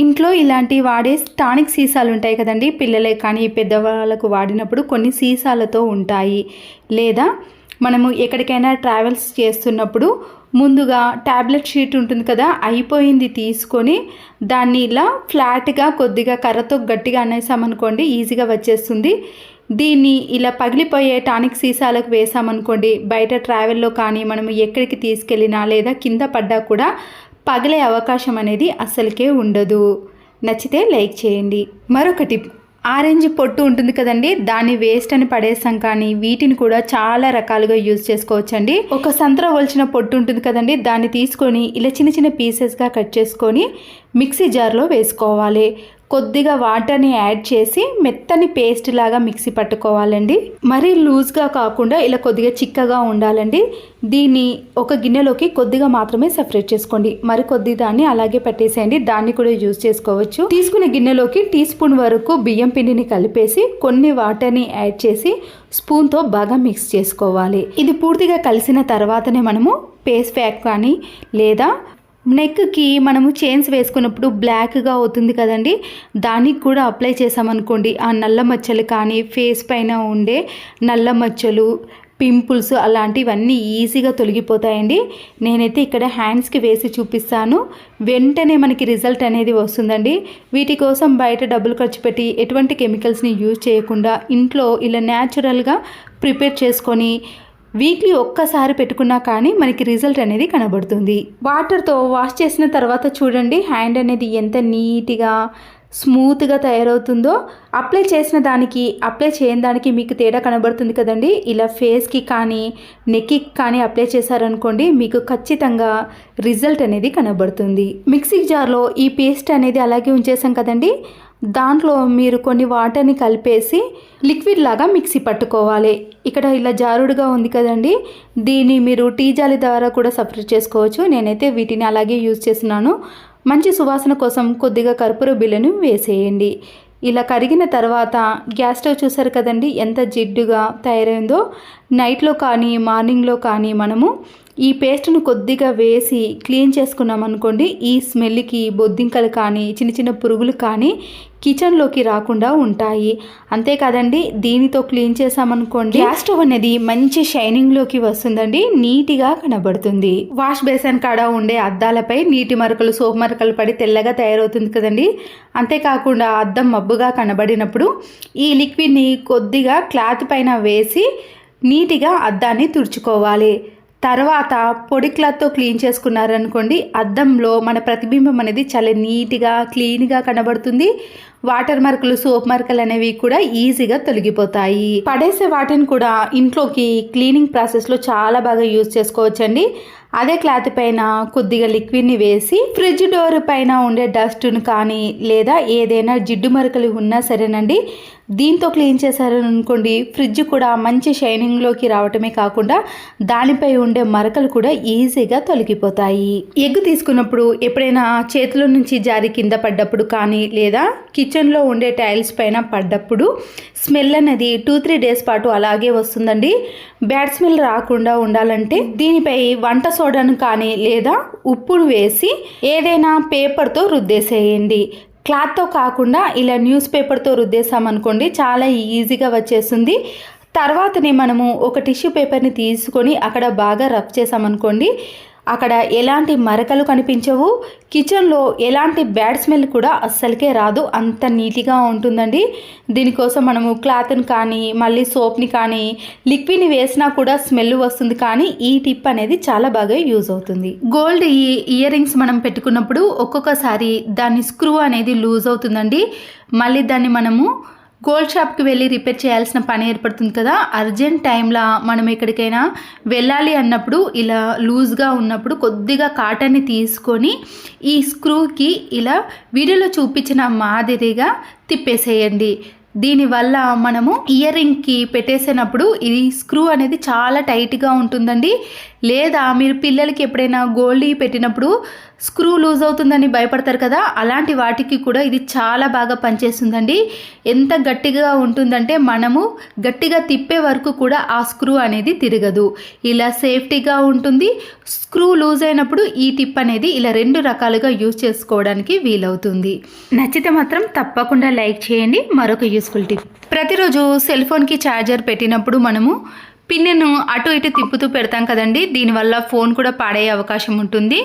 ఇంట్లో ఇలాంటి వాడే టానిక్ సీసాలు ఉంటాయి కదండి, పిల్లలే కానీ పెద్దవాళ్ళకు వాడినప్పుడు కొన్ని సీసాలతో ఉంటాయి. లేదా మనము ఎక్కడికైనా ట్రావెల్స్ చేస్తున్నప్పుడు ముందుగా ట్యాబ్లెట్ షీట్ ఉంటుంది కదా, అయిపోయింది తీసుకొని దాన్ని ఇలా ఫ్లాట్గా కొద్దిగా కర్రతో గట్టిగా అనేసామనుకోండి, ఈజీగా వచ్చేస్తుంది. దీన్ని ఇలా పగిలిపోయే టానిక్ సీసాలకు వేసామనుకోండి, బయట ట్రావెల్లో కానీ మనము ఎక్కడికి తీసుకెళ్ళినా లేదా కింద పడ్డా కూడా పగిలే అవకాశం అనేది అస్సలకే ఉండదు. నచ్చితే లైక్ చేయండి. మరొక టిప్, ఆరెంజ్ పొట్టు ఉంటుంది కదండి, దాన్ని వేస్ట్ అని పడేస్తాం, కానీ వీటిని కూడా చాలా రకాలుగా యూజ్ చేసుకోవచ్చండి. ఒక సంత్ర ఒలిచిన పొట్టు ఉంటుంది కదండి, దాన్ని తీసుకొని ఇలా చిన్న చిన్న పీసెస్గా కట్ చేసుకొని మిక్సీ జార్లో వేసుకోవాలి. కొద్దిగా వాటర్ని యాడ్ చేసి మెత్తని పేస్ట్ లాగా మిక్సీ పట్టుకోవాలండి. మరీ లూజ్గా కాకుండా ఇలా కొద్దిగా చిక్కగా ఉండాలండి. దీన్ని ఒక గిన్నెలోకి కొద్దిగా మాత్రమే సెపరేట్ చేసుకోండి, మరి కొద్ది దాన్ని అలాగే పెట్టేసేయండి, దాన్ని కూడా యూజ్ చేసుకోవచ్చు. తీసుకునే గిన్నెలోకి టీ స్పూన్ వరకు బియ్యం పిండిని కలిపేసి కొన్ని వాటర్ని యాడ్ చేసి స్పూన్తో బాగా మిక్స్ చేసుకోవాలి. ఇది పూర్తిగా కలిసిన తర్వాతనే మనము ఫేస్ ప్యాక్ కానీ లేదా నెక్కి మనము చైన్స్ వేసుకున్నప్పుడు బ్లాక్గా అవుతుంది కదండి, దానికి కూడా అప్లై చేసామనుకోండి, ఆ నల్ల మచ్చలు కానీ ఫేస్ పైన ఉండే నల్ల మచ్చలు, పింపుల్స్ అలాంటివన్నీ ఈజీగా తొలగిపోతాయండి. నేనైతే ఇక్కడ హ్యాండ్స్కి వేసి చూపిస్తాను, వెంటనే మనకి రిజల్ట్ అనేది వస్తుందండి. వీటి కోసం బయట డబ్బులు ఖర్చు పెట్టి ఎటువంటి కెమికల్స్ని యూజ్ చేయకుండా ఇంట్లో ఇలా న్యాచురల్గా ప్రిపేర్ చేసుకొని వీక్లీ ఒక్కసారి పెట్టుకున్నా కానీ మనకి రిజల్ట్ అనేది కనబడుతుంది. వాటర్తో వాష్ చేసిన తర్వాత చూడండి హ్యాండ్ అనేది ఎంత నీట్గా స్మూత్గా తయారవుతుందో. అప్లై చేసిన దానికి అప్లై చేయని దానికి మీకు తేడా కనబడుతుంది కదండి. ఇలా ఫేస్కి కానీ నెక్కి కానీ అప్లై చేశారనుకోండి, మీకు ఖచ్చితంగా రిజల్ట్ అనేది కనబడుతుంది. మిక్సీ జార్లో ఈ పేస్ట్ అనేది అలాగే ఉంచేసాం కదండి, దాంట్లో మీరు కొన్ని వాటర్ని కలిపేసి లిక్విడ్ లాగా మిక్సీ పట్టుకోవాలి. ఇక్కడ ఇలా జారుడుగా ఉంది కదండి, దీన్ని మీరు టీ జాలి ద్వారా కూడా సపరేట్ చేసుకోవచ్చు. నేనైతే వీటిని అలాగే యూజ్ చేస్తున్నాను. మంచి సువాసన కోసం కొద్దిగా కర్పూర బిళ్ళను వేసేయండి. ఇలా కరిగిన తర్వాత గ్యాస్ స్టవ్ చూసారు కదండి ఎంత జిడ్డుగా తయారైందో. నైట్లో కానీ మార్నింగ్లో కానీ మనము ఈ పేస్ట్ను కొద్దిగా వేసి క్లీన్ చేసుకున్నాం అనుకోండి, ఈ స్మెల్కి బొద్దింకలు కానీ చిన్న చిన్న పురుగులు కానీ కిచెన్లోకి రాకుండా ఉంటాయి. అంతేకాదండి, దీనితో క్లీన్ చేసామనుకోండి గ్యాస్ స్టవ్ అనేది మంచి షైనింగ్లోకి వస్తుందండి, నీట్గా కనబడుతుంది. వాష్ బేసిన్ కాడ ఉండే అద్దాలపై నీటి మరకలు, సోప్ మరకలు పడి తెల్లగా తయారవుతుంది కదండి. అంతేకాకుండా అద్దం మబ్బుగా కనబడినప్పుడు ఈ లిక్విడ్ని కొద్దిగా క్లాత్ పైన వేసి నీట్గా అద్దాన్ని తుడుచుకోవాలి. తర్వాత పొడి క్లాత్తో క్లీన్ చేసుకున్నారనుకోండి, అద్దంలో మన ప్రతిబింబం అనేది చాలా నీట్గా క్లీన్గా కనబడుతుంది. వాటర్ మరకలు, సోప్ మరకలు అనేవి కూడా ఈజీగా తొలగిపోతాయి. పడేసే వాటిని కూడా ఇంట్లోకి క్లీనింగ్ ప్రాసెస్లో చాలా బాగా యూజ్ చేసుకోవచ్చండి. అదే క్లాత్ పైన కొద్దిగా లిక్విడ్ని వేసి ఫ్రిడ్జ్ డోర్ పైన ఉండే డస్ట్ను కానీ లేదా ఏదైనా జిడ్డు మరకలు ఉన్నా సరేనండి, దీంతో క్లీన్ చేశారనుకోండి, ఫ్రిడ్జ్ కూడా మంచి షైనింగ్లోకి రావటమే కాకుండా దానిపై ఉండే మరకలు కూడా ఈజీగా తొలగిపోతాయి. ఎగ్ తీసుకున్నప్పుడు ఎప్పుడైనా చేతిలో నుంచి జారి కింద పడ్డప్పుడు కానీ లేదా కిచెన్లో ఉండే టైల్స్ పైన పడ్డప్పుడు స్మెల్ అనేది 2-3 డేస్ పాటు అలాగే వస్తుందండి. బ్యాడ్ స్మెల్ రాకుండా ఉండాలంటే దీనిపై వంట సోడాను కానీ లేదా ఉప్పును వేసి ఏదైనా పేపర్తో రుద్దేసేయండి. క్లాత్తో కాకుండా ఇలా న్యూస్ పేపర్తో రుద్దేసామనుకోండి, చాలా ఈజీగా వచ్చేస్తుంది. తర్వాతనే మనము ఒక టిష్యూ పేపర్ని తీసుకొని అక్కడ బాగా రబ్ చేసామనుకోండి, అక్కడ ఎలాంటి మరకలు కనిపించవు, కిచెన్లో ఎలాంటి బ్యాడ్ స్మెల్ కూడా అస్సలకే రాదు, అంత నీట్గా ఉంటుందండి. దీనికోసం మనము క్లాత్ని కానీ మళ్ళీ సోప్ని కానీ లిక్విడ్ని వేసినా కూడా స్మెల్ వస్తుంది, కానీ ఈ టిప్ అనేది చాలా బాగా యూజ్ అవుతుంది. గోల్డ్ ఇయర్ రింగ్స్ మనం పెట్టుకున్నప్పుడు ఒక్కొక్కసారి దాని స్క్రూ అనేది లూజ్ అవుతుందండి. మళ్ళీ దాన్ని మనము గోల్డ్ షాప్కి వెళ్ళి రిపేర్ చేయాల్సిన పని ఏర్పడుతుంది కదా. అర్జెంట్ టైంలో మనం ఎక్కడికైనా వెళ్ళాలి అన్నప్పుడు ఇలా లూజ్గా ఉన్నప్పుడు కొద్దిగా కాటన్ని తీసుకొని ఈ స్క్రూకి ఇలా వీడియోలో చూపించిన మాదిరిగా తిప్పేసేయండి. దీనివల్ల మనము ఇయర్ రింగ్కి పెట్టేసినప్పుడు ఇది స్క్రూ అనేది చాలా టైట్గా ఉంటుందండి. లేదా మీరు పిల్లలకి ఎప్పుడైనా గోల్డ్ పెట్టినప్పుడు స్క్రూ లూజ్ అవుతుందని భయపడతారు కదా, అలాంటి వాటికి కూడా ఇది చాలా బాగా పనిచేస్తుందండి. ఎంత గట్టిగా ఉంటుందంటే మనము గట్టిగా తిప్పే వరకు కూడా ఆ స్క్రూ అనేది తిరగదు. ఇలా సేఫ్టీగా ఉంటుంది. స్క్రూ లూజ్ అయినప్పుడు ఈ టిప్ అనేది ఇలా 2 రకాలుగా యూజ్ చేసుకోవడానికి వీలవుతుంది. నచ్చితే మాత్రం తప్పకుండా లైక్ చేయండి. మరొక యూస్ఫుల్ టిప్, ప్రతిరోజు సెల్ ఫోన్కి ఛార్జర్ పెట్టినప్పుడు మనము పిన్నును అటు ఇటు తిప్పుతూ పెడతాం కదండి, దీనివల్ల ఫోన్ కూడా పాడయ్యే అవకాశం ఉంటుంది.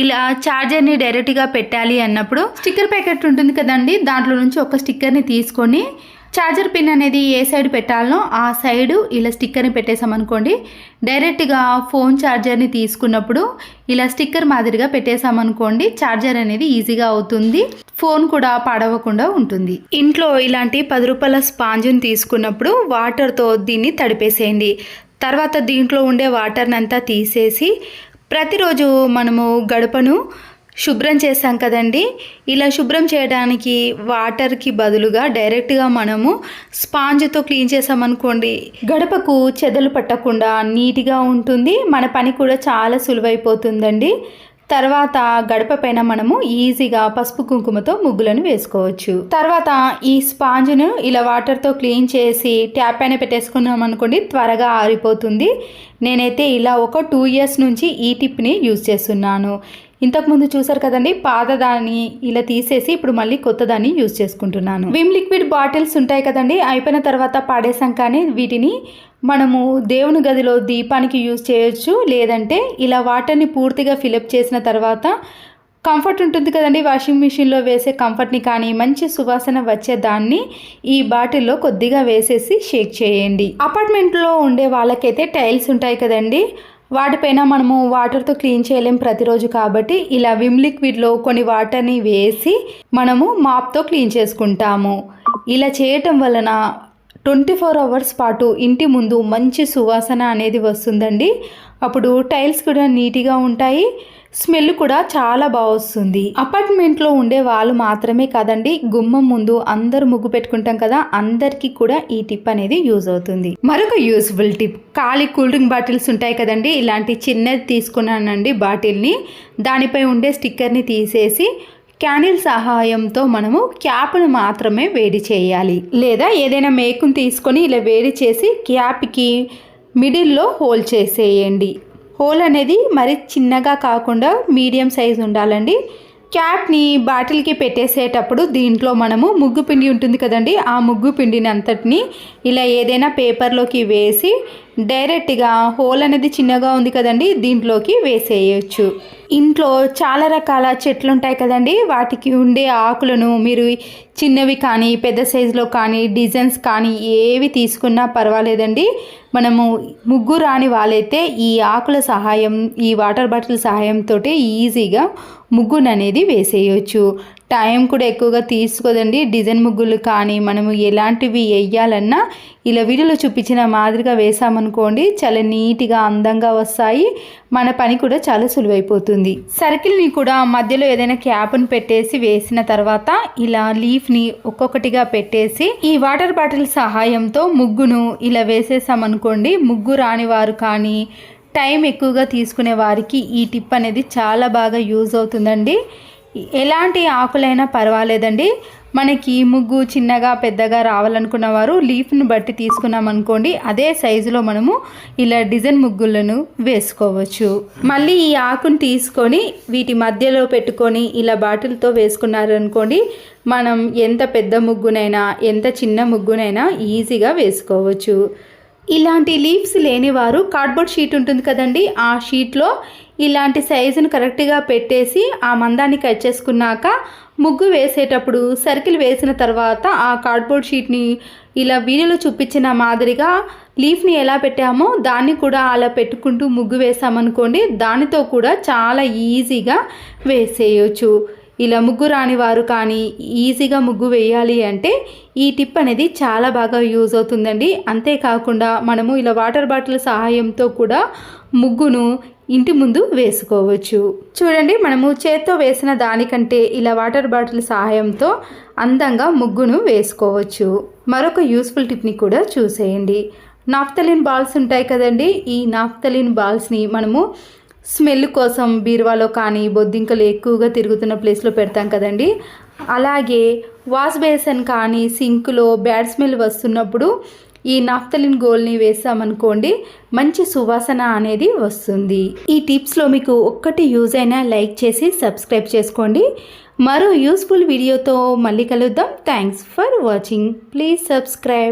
ఇలా ఛార్జర్ని డైరెక్ట్గా పెట్టాలి అన్నప్పుడు స్టిక్కర్ ప్యాకెట్ ఉంటుంది కదండి, దాంట్లో నుంచి ఒక స్టిక్కర్ని తీసుకొని ఛార్జర్ పిన్ అనేది ఏ సైడ్ పెట్టాలనో ఆ సైడు ఇలా స్టిక్కర్ని పెట్టేసామనుకోండి, డైరెక్ట్గా ఫోన్ ఛార్జర్ని తీసుకున్నప్పుడు ఇలా స్టిక్కర్ మాదిరిగా పెట్టేసామనుకోండి, ఛార్జర్ అనేది ఈజీగా అవుతుంది, ఫోన్ కూడా పాడవకుండా ఉంటుంది. ఇంట్లో ఇలాంటి 10 రూపాయల స్పాంజ్ని తీసుకున్నప్పుడు వాటర్తో దీన్ని తడిపేసేయండి. తర్వాత దీంట్లో ఉండే వాటర్ని అంతా తీసేసి ప్రతిరోజు మనము గడపను శుభ్రం చేస్తాం కదండి, ఇలా శుభ్రం చేయడానికి వాటర్కి బదులుగా డైరెక్ట్గా మనము స్పాంజ్తో క్లీన్ చేసామనుకోండి, గడపకు చెదలు పట్టకుండా నీట్గా ఉంటుంది, మన పని కూడా చాలా సులువైపోతుందండి. తర్వాత గడప పైన మనము ఈజీగా పసుపు కుంకుమతో ముగ్గులను వేసుకోవచ్చు. తర్వాత ఈ స్పాంజ్ను ఇలా వాటర్తో క్లీన్ చేసి ట్యాప్ పైన పెట్టేసుకున్నాం అనుకోండి, త్వరగా ఆరిపోతుంది. నేనైతే ఇలా ఒక 2 ఇయర్స్ నుంచి ఈ టిప్ని యూజ్ చేస్తున్నాను. ఇంతకుముందు చూసారు కదండి, పాతదాన్ని ఇలా తీసేసి ఇప్పుడు మళ్ళీ కొత్తదాన్ని యూజ్ చేసుకుంటున్నాను. విమ్ లిక్విడ్ బాటిల్స్ ఉంటాయి కదండి, అయిపోయిన తర్వాత పాడేసాం, కానీ వీటిని మనము దేవుని గదిలో దీపానికి యూజ్ చేయొచ్చు. లేదంటే ఇలా వాటర్ని పూర్తిగా ఫిలప్ చేసిన తర్వాత కంఫర్ట్ ఉంటుంది కదండి, వాషింగ్ మిషన్లో వేసే కంఫర్ట్ని కానీ మంచి సువాసన వచ్చే దాన్ని ఈ బాటిల్లో కొద్దిగా వేసేసి షేక్ చేయండి. అపార్ట్మెంట్లో ఉండే వాళ్ళకైతే టైల్స్ ఉంటాయి కదండి, వాటిపైన మనము వాటర్తో క్లీన్ చేయలేం ప్రతిరోజు, కాబట్టి ఇలా విమ్ లిక్విడ్లో కొన్ని వాటర్ని వేసి మనము మాప్తో క్లీన్ చేసుకుంటాము. ఇలా చేయటం వలన 24 అవర్స్ పాటు ఇంటి ముందు మంచి సువాసన అనేది వస్తుందండి. అప్పుడు టైల్స్ కూడా నీట్గా ఉంటాయి, స్మెల్ కూడా చాలా బాగా వస్తుంది. అపార్ట్మెంట్లో ఉండే వాళ్ళు మాత్రమే కాదండి, గుమ్మం ముందు అందరూ ముగ్గు పెట్టుకుంటాం కదా, అందరికీ కూడా ఈ టిప్ అనేది యూజ్ అవుతుంది. మరొక యూస్ఫుల్ టిప్, ఖాళీ కూల్ డ్రింక్ బాటిల్స్ ఉంటాయి కదండి, ఇలాంటి చిన్నది తీసుకున్నానండి బాటిల్ని, దానిపై ఉండే స్టిక్కర్ని తీసేసి క్యాండిల్ సహాయంతో మనము క్యాప్ను మాత్రమే వేడి చేయాలి. లేదా ఏదైనా మేకును తీసుకొని ఇలా వేడి చేసి క్యాప్కి మిడిల్లో హోల్ చేసేయండి. హోల్ అనేది మరి చిన్నగా కాకుండా మీడియం సైజ్ ఉండాలండి. క్యాప్ని బాటిల్కి పెట్టేసేటప్పుడు దీంట్లో మనము ముగ్గు పిండి ఉంటుంది కదండి, ఆ ముగ్గు పిండిని అంతటిని ఇలా ఏదైనా పేపర్లోకి వేసి డైరెక్ట్గా హోల్ అనేది చిన్నగా ఉంది కదండి, దీంట్లోకి వేసేయచ్చు. ఇంట్లో చాలా రకాల చెట్లు ఉంటాయి కదండి, వాటికి ఉండే ఆకులను మీరు చిన్నవి కానీ పెద్ద సైజులో కానీ డిజైన్స్ కానీ ఏవి తీసుకున్నా పర్వాలేదండి. మనము ముగ్గు రాని వాళ్ళైతే ఈ ఆకుల సహాయం, ఈ వాటర్ బాటిల్ సహాయంతో ఈజీగా ముగ్గును అనేది వేసేయచ్చు. టైం కూడా ఎక్కువగా తీసుకోదండి. డిజైన్ ముగ్గులు కానీ మనము ఎలాంటివి వేయాలన్నా ఇలా వీడియోలో చూపించిన మాదిరిగా వేసామనుకోండి, చాలా నీట్గా అందంగా వస్తాయి, మన పని కూడా చాలా సులువైపోతుంది. సర్కిల్ని కూడా మధ్యలో ఏదైనా క్యాప్ను పెట్టేసి వేసిన తర్వాత ఇలా లీఫ్ని ఒక్కొక్కటిగా పెట్టేసి ఈ వాటర్ బాటిల్ సహాయంతో ముగ్గును ఇలా వేసేసామనుకోండి, ముగ్గు రాని వారు కానీ టైం ఎక్కువగా తీసుకునే వారికి ఈ టిప్ అనేది చాలా బాగా యూజ్ అవుతుందండి. ఎలాంటి ఆకులైనా పర్వాలేదండి, మనకి ముగ్గు చిన్నగా పెద్దగా రావాలనుకున్న వారు లీఫ్ను బట్టి తీసుకున్నాం అనుకోండి, అదే సైజులో మనము ఇలా డిజైన్ ముగ్గులను వేసుకోవచ్చు. మళ్ళీ ఈ ఆకును తీసుకొని వీటి మధ్యలో పెట్టుకొని ఇలా బాటిల్తో వేసుకున్నారనుకోండి, మనం ఎంత పెద్ద ముగ్గునైనా ఎంత చిన్న ముగ్గునైనా ఈజీగా వేసుకోవచ్చు. ఇలాంటి లీవ్స్ లేనివారు కార్డ్బోర్డ్ షీట్ ఉంటుంది కదండి, ఆ షీట్లో ఇలాంటి సైజును కరెక్ట్గా పెట్టేసి ఆ మందాన్ని కట్ చేసుకున్నాక ముగ్గు వేసేటప్పుడు సర్కిల్ వేసిన తర్వాత ఆ కార్డ్బోర్డ్ షీట్ని ఇలా వీడియోలో చూపించిన మాదిరిగా లీఫ్ని ఎలా పెట్టామో దాన్ని కూడా అలా పెట్టుకుంటూ ముగ్గు వేసామనుకోండి, దానితో కూడా చాలా ఈజీగా వేసేయచ్చు. ఇలా ముగ్గు రాని వారు కానీ ఈజీగా ముగ్గు వేయాలి అంటే ఈ టిప్ అనేది చాలా బాగా యూజ్ అవుతుందండి. అంతేకాకుండా మనము ఇలా వాటర్ బాటిల్ సహాయంతో కూడా ముగ్గును ఇంటి ముందు వేసుకోవచ్చు. చూడండి, మనము చేత్తో వేసిన దానికంటే ఇలా వాటర్ బాటిల్ సహాయంతో అందంగా ముగ్గును వేసుకోవచ్చు. మరొక యూస్ఫుల్ టిప్ని కూడా చూసేయండి. నాఫ్తలిన్ బాల్స్ ఉంటాయి కదండి, ఈ నాఫ్తలిన్ బాల్స్ని మనము స్మెల్ కోసం బీరువాలో కానీ బొద్దింకలు ఎక్కువగా తిరుగుతున్న ప్లేస్లో పెడతాం కదండి. అలాగే వాష్ బేసిన్ కానీ సింక్లో బ్యాడ్ స్మెల్ వస్తున్నప్పుడు ఈ నాఫ్థలిన్ గోల్డ్ని వేసామనుకోండి, మంచి సువాసన అనేది వస్తుంది. ఈ టిప్స్లో మీకు ఒక్కటి యూజ్ అయినా లైక్ చేసి సబ్స్క్రైబ్ చేసుకోండి. మరో యూస్ఫుల్ వీడియోతో మళ్ళీ కలుద్దాం. Thanks for watching. Please subscribe.